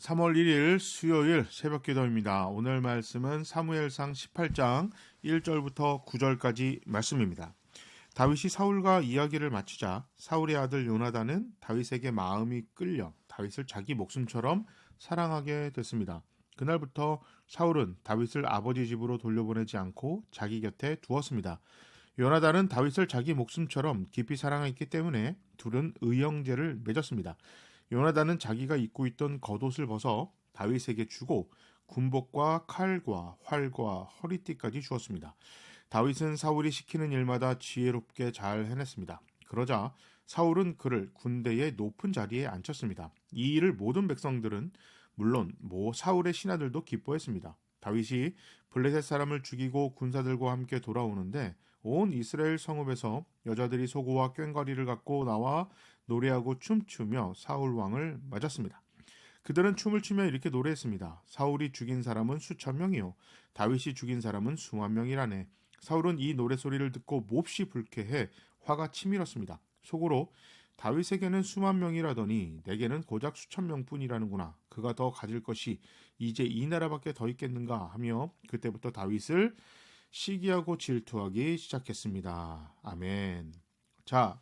3월 1일 수요일 새벽 기도입니다. 오늘 말씀은 사무엘상 18장 1절부터 9절까지 말씀입니다. 다윗이 사울과 이야기를 마치자 사울의 아들 요나단은 다윗에게 마음이 끌려 다윗을 자기 목숨처럼 사랑하게 됐습니다. 그날부터 사울은 다윗을 아버지 집으로 돌려보내지 않고 자기 곁에 두었습니다. 요나단은 다윗을 자기 목숨처럼 깊이 사랑했기 때문에 둘은 의형제를 맺었습니다. 요나단은 자기가 입고 있던 겉옷을 벗어 다윗에게 주고 군복과 칼과 활과 허리띠까지 주었습니다. 다윗은 사울이 시키는 일마다 지혜롭게 잘 해냈습니다. 그러자 사울은 그를 군대의 높은 자리에 앉혔습니다. 이 일을 모든 백성들은 물론 사울의 신하들도 기뻐했습니다. 다윗이 블레셋 사람을 죽이고 군사들과 함께 돌아오는데 온 이스라엘 성읍에서 여자들이 소고와 꽹과리를 갖고 나와 노래하고 춤추며 사울 왕을 맞았습니다. 그들은 춤을 추며 이렇게 노래했습니다. 사울이 죽인 사람은 수천 명이요 다윗이 죽인 사람은 수만 명이라네. 사울은 이 노래소리를 듣고 몹시 불쾌해 화가 치밀었습니다. 속으로 다윗에게는 수만 명이라더니 내게는 고작 수천 명뿐이라는구나. 그가 더 가질 것이 이제 이 나라밖에 더 있겠는가 하며 그때부터 다윗을 시기하고 질투하기 시작했습니다. 아멘. 자,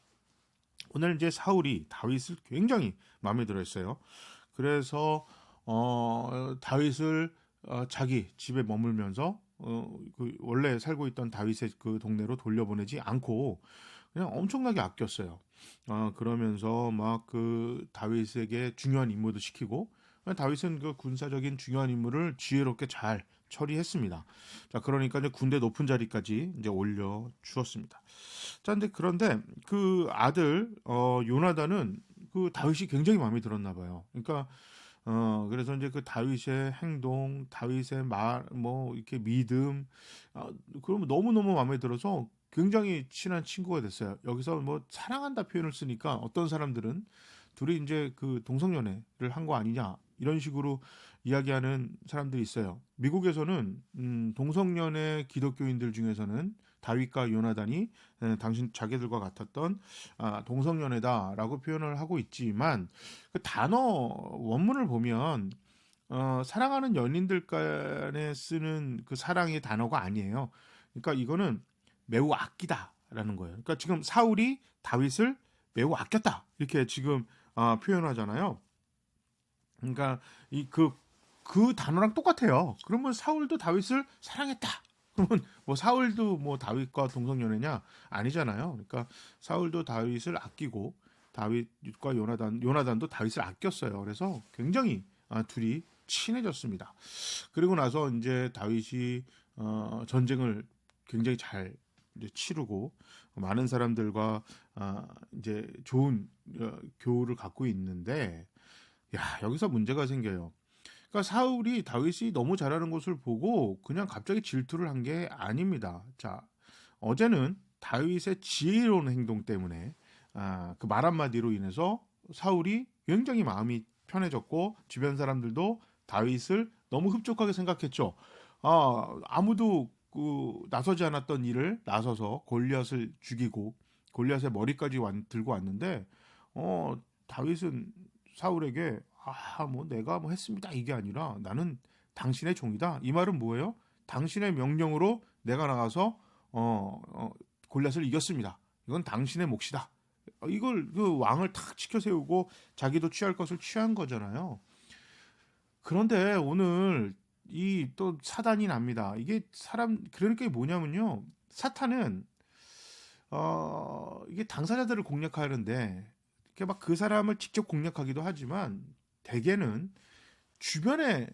오늘 이제 사울이 다윗을 굉장히 마음에 들어 했어요. 그래서 다윗을 자기 집에 머물면서 원래 살고 있던 다윗의 그 동네로 돌려보내지 않고 그냥 엄청나게 아꼈어요. 그러면서 막 그 다윗에게 중요한 임무도 시키고 다윗은 그 군사적인 중요한 임무를 지혜롭게 잘 처리했습니다. 자, 그러니까 이제 군대 높은 자리까지 이제 올려 주었습니다. 자, 그런데 그 아들 요나단은 그 다윗이 굉장히 마음에 들었나 봐요. 그러니까 그래서 이제 그 다윗의 행동, 다윗의 말, 이렇게 믿음, 그러면 너무너무 마음에 들어서 굉장히 친한 친구가 됐어요. 여기서 사랑한다 표현을 쓰니까 어떤 사람들은 둘이 이제 그 동성연애를 한 거 아니냐, 이런 식으로 이야기하는 사람들이 있어요. 미국에서는 동성연애 기독교인들 중에서는 다윗과 요나단이 당신 자기들과 같았던 동성연애다라고 표현을 하고 있지만 그 단어 원문을 보면 사랑하는 연인들 간에 쓰는 그 사랑의 단어가 아니에요. 그러니까 이거는 매우 아끼다라는 거예요. 그러니까 지금 사울이 다윗을 매우 아꼈다 이렇게 지금 표현하잖아요. 그러니까 그 단어랑 똑같아요. 그러면 사울도 다윗을 사랑했다. 그러면 사울도 다윗과 동성연애냐? 아니잖아요. 그러니까 사울도 다윗을 아끼고 다윗과 요나단도 다윗을 아꼈어요. 그래서 굉장히 둘이 친해졌습니다. 그리고 나서 이제 다윗이 전쟁을 굉장히 잘 이제 치르고 많은 사람들과 이제 좋은 교우를 갖고 있는데 여기서 문제가 생겨요. 그러니까 사울이 다윗이 너무 잘하는 것을 보고 그냥 갑자기 질투를 한 게 아닙니다. 자, 어제는 다윗의 지혜로운 행동 때문에 그 말 한마디로 인해서 사울이 굉장히 마음이 편해졌고 주변 사람들도 다윗을 너무 흡족하게 생각했죠. 아무도 나서지 않았던 일을 나서서 골리앗을 죽이고 골리앗의 머리까지 들고 왔는데 다윗은 사울에게 내가 했습니다 이게 아니라 나는 당신의 종이다. 이 말은 뭐예요? 당신의 명령으로 내가 나가서 골리앗을 이겼습니다. 이건 당신의 몫이다. 이걸 그 왕을 탁 지켜 세우고 자기도 취할 것을 취한 거잖아요. 그런데 오늘 이 또 사단이 납니다. 이게 그러니까 뭐냐면요. 사탄은 이게 당사자들을 공략하는데 이렇게 막 그 사람을 직접 공략하기도 하지만 대개는 주변의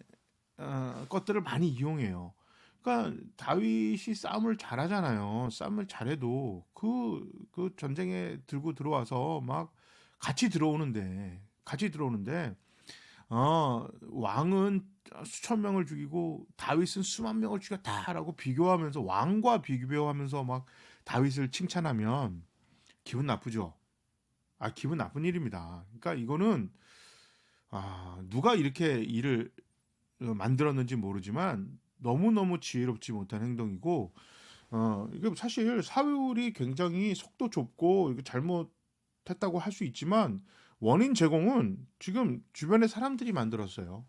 것들을 많이 이용해요. 그러니까 다윗이 싸움을 잘하잖아요. 싸움을 잘해도 그 전쟁에 들고 들어와서 막 같이 들어오는데 왕은 수천 명을 죽이고 다윗은 수만 명을 죽였다라고 비교하면서 왕과 비교하면서 막 다윗을 칭찬하면 기분 나쁘죠. 기분 나쁜 일입니다. 그러니까 이거는 누가 이렇게 일을 만들었는지 모르지만 너무너무 지혜롭지 못한 행동이고 이게 사실 사울이 굉장히 속도 좁고 이거 잘못했다고 할 수 있지만 원인 제공은 지금 주변의 사람들이 만들었어요.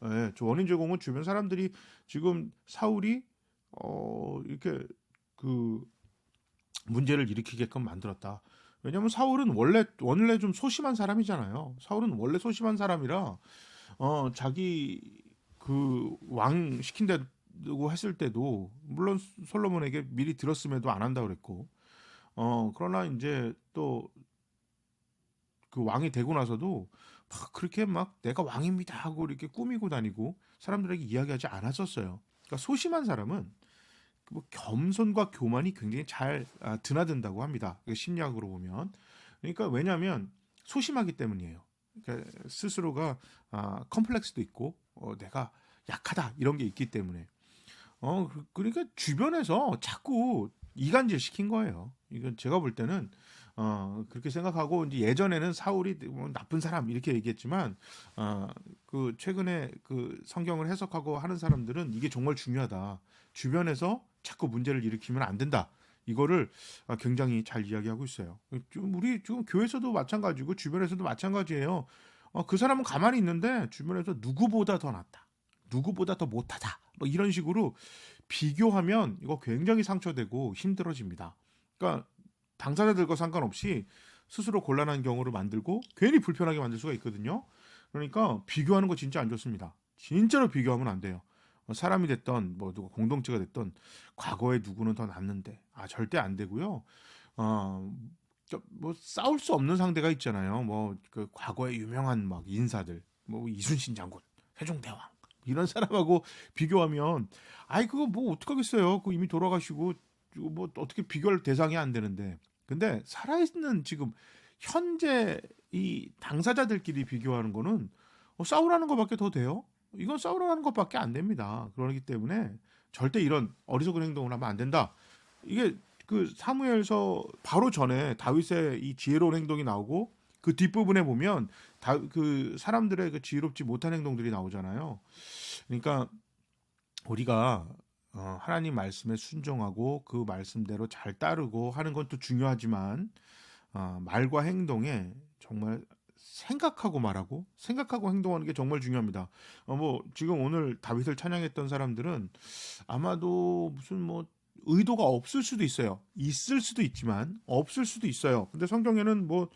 예, 저 원인 제공은 주변 사람들이 지금 사울이 이렇게 그 문제를 일으키게끔 만들었다. 왜냐하면 사울은 원래 좀 소심한 사람이잖아요. 사울은 원래 소심한 사람이라 자기 그 왕 시킨다고 했을 때도 물론 솔로몬에게 미리 들었음에도 안 한다 그랬고 그러나 이제 또 그 왕이 되고 나서도 막 그렇게 막 내가 왕입니다 하고 이렇게 꾸미고 다니고 사람들에게 이야기하지 않았었어요. 그러니까 소심한 사람은 뭐 겸손과 교만이 굉장히 잘 드나든다고 합니다. 심리학으로 보면. 그러니까 왜냐하면 소심하기 때문이에요. 그러니까 스스로가 컴플렉스도 있고 내가 약하다 이런 게 있기 때문에 그러니까 주변에서 자꾸 이간질 시킨 거예요. 이건 제가 볼 때는 그렇게 생각하고 이제 예전에는 사울이 뭐 나쁜 사람 이렇게 얘기했지만 그 최근에 그 성경을 해석하고 하는 사람들은 이게 정말 중요하다. 주변에서 자꾸 문제를 일으키면 안 된다. 이거를 굉장히 잘 이야기하고 있어요. 우리 지금 교회에서도 마찬가지고 주변에서도 마찬가지예요. 그 사람은 가만히 있는데 주변에서 누구보다 더 낫다. 누구보다 더 못하다. 뭐 이런 식으로 비교하면 이거 굉장히 상처되고 힘들어집니다. 그러니까 당사자들과 상관없이 스스로 곤란한 경우를 만들고 괜히 불편하게 만들 수가 있거든요. 그러니까 비교하는 거 진짜 안 좋습니다. 진짜로 비교하면 안 돼요. 사람이 됐던 뭐 누가 공동체가 됐던 과거에 누구는 더 낫는데 절대 안 되고요. 뭐 싸울 수 없는 상대가 있잖아요. 뭐 그 과거에 유명한 막 인사들, 뭐 이순신 장군, 세종대왕 이런 사람하고 비교하면 그거 뭐 어떡하겠어요. 그 이미 돌아가시고 뭐 어떻게 비교할 대상이 안 되는데. 근데 살아있는 지금 현재 이 당사자들끼리 비교하는 거는 싸우라는 것밖에 더 돼요. 이건 싸우라는 것밖에 안 됩니다. 그러기 때문에 절대 이런 어리석은 행동을 하면 안 된다. 이게 그 사무엘서 바로 전에 다윗의 이 지혜로운 행동이 나오고 그 뒷부분에 보면 그 사람들의 그 지혜롭지 못한 행동들이 나오잖아요. 그러니까 우리가 하나님 말씀에 순종하고 그 말씀대로 잘 따르고 하는 건 또 중요하지만 말과 행동에 정말 생각하고 말하고 생각하고 행동하는 게 정말 중요합니다. 뭐 지금 오늘 다윗을 찬양했던 사람들은 아마도 무슨 뭐 의도가 없을 수도 있어요. 있을 수도 있지만 없을 수도 있어요. 근데 성경에는 뭐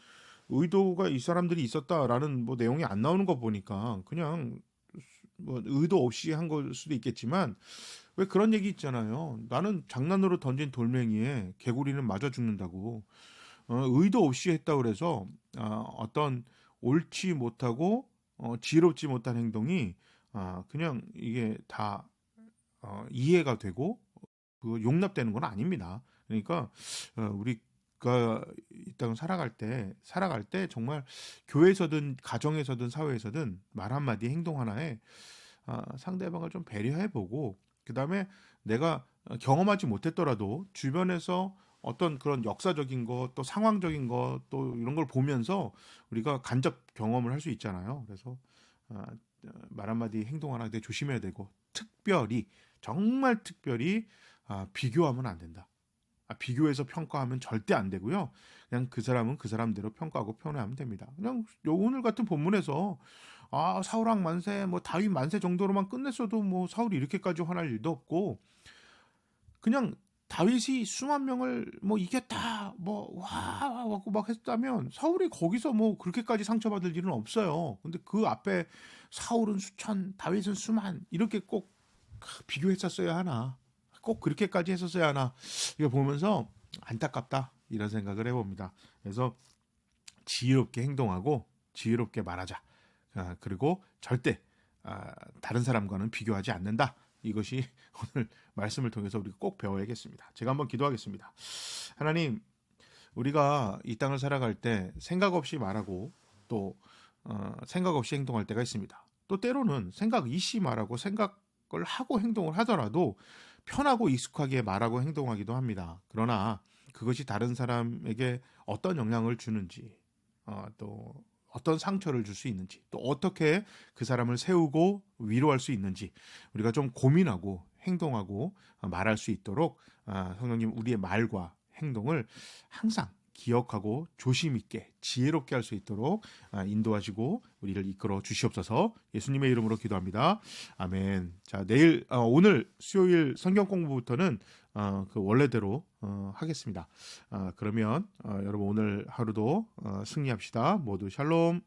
의도가 이 사람들이 있었다라는 뭐 내용이 안 나오는 거 보니까 그냥 뭐 의도 없이 한 걸 수도 있겠지만 왜 그런 얘기 있잖아요. 나는 장난으로 던진 돌멩이에 개구리는 맞아 죽는다고. 의도 없이 했다 그래서 어떤 옳지 못하고 지혜롭지 못한 행동이 그냥 이게 다 이해가 되고 그 용납되는 건 아닙니다. 그러니까 우리가 이 땅을 살아갈 때 정말 교회에서든 가정에서든 사회에서든 말 한마디 행동 하나에 상대방을 좀 배려해보고 그 다음에 내가 경험하지 못했더라도 주변에서 어떤 그런 역사적인 것, 또 상황적인 것, 또 이런 걸 보면서 우리가 간접 경험을 할 수 있잖아요. 그래서 말 한마디 행동 하나 되게 조심해야 되고 특별히 정말 특별히 비교하면 안 된다. 비교해서 평가하면 절대 안 되고요. 그냥 그 사람은 그 사람대로 평가하고 편애하면 됩니다. 그냥 오늘 같은 본문에서 사울왕 만세, 뭐 다윗 만세 정도로만 끝냈어도 뭐 사울이 이렇게까지 화날 일도 없고 그냥 다윗이 수만 명을 뭐 이겼다, 하고 막 했다면 사울이 거기서 뭐 그렇게까지 상처받을 일은 없어요. 근데 그 앞에 사울은 수천, 다윗은 수만 이렇게 꼭 비교했었어야 하나? 꼭 그렇게까지 했었어야 하나? 이거 보면서 안타깝다 이런 생각을 해봅니다. 그래서 지혜롭게 행동하고 지혜롭게 말하자. 그리고 절대 다른 사람과는 비교하지 않는다. 이것이 오늘 말씀을 통해서 우리가 꼭 배워야겠습니다. 제가 한번 기도하겠습니다. 하나님, 우리가 이 땅을 살아갈 때 생각 없이 말하고 또 생각 없이 행동할 때가 있습니다. 또 때로는 생각 있이 말하고 생각을 하고 행동을 하더라도 편하고 익숙하게 말하고 행동하기도 합니다. 그러나 그것이 다른 사람에게 어떤 영향을 주는지 또 어떤 상처를 줄 수 있는지 또 어떻게 그 사람을 세우고 위로할 수 있는지 우리가 좀 고민하고 행동하고 말할 수 있도록 성령님 우리의 말과 행동을 항상 기억하고 조심 있게 지혜롭게 할 수 있도록 인도하시고 우리를 이끌어 주시옵소서. 예수님의 이름으로 기도합니다. 아멘. 자, 오늘 수요일 성경 공부부터는 그 원래대로 하겠습니다. 그러면 여러분 오늘 하루도 승리합시다. 모두 샬롬.